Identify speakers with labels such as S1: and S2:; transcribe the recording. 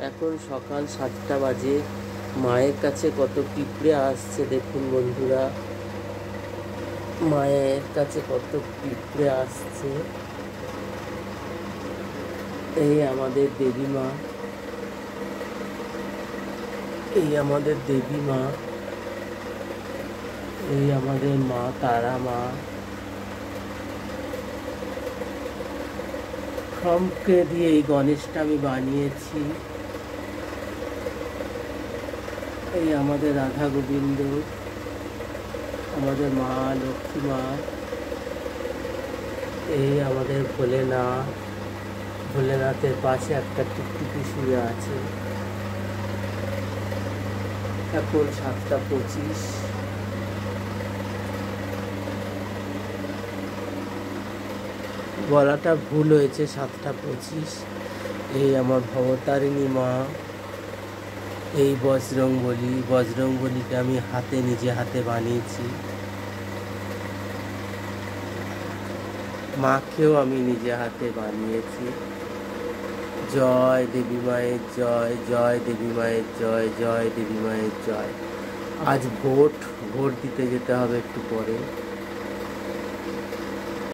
S1: এখন সকাল 7টা বাজে। মায়ের কাছে কত পিঁপড়ে আসছে দেখুন বন্ধুরা, মায়ের কাছে কত পিঁপড়ে আসছে। এই আমাদের দেবী মা, এই আমাদের দেবী মা, এই আমাদের মা তারা মা। খড়কে দিয়ে এই গণেশটা আমি বানিয়েছি। এই আমাদের রাধা গোবিন্দ, আমাদের মা লক্ষ্মী মা, এই আমাদের ভোলেনাথ, ভোলেনাথের পাশে একটা টিকটিকি শুয়ে আছে। এখন 7টা 25। বলাটা ভুল হয়েছে, 7টা 25। এই আমার ভবতারিণী মা, এই বজরংবলী, বজরংবলীকে আমি নিজে হাতে বানিয়েছি। মাকেও আমি নিজে হাতে বানিয়েছি। জয় দেবী মায়ের জয়, জয় দেবী মায়ের জয়, জয় দেবী মায়ের জয়। আজ ভোট দিতে যেতে হবে একটু পরে।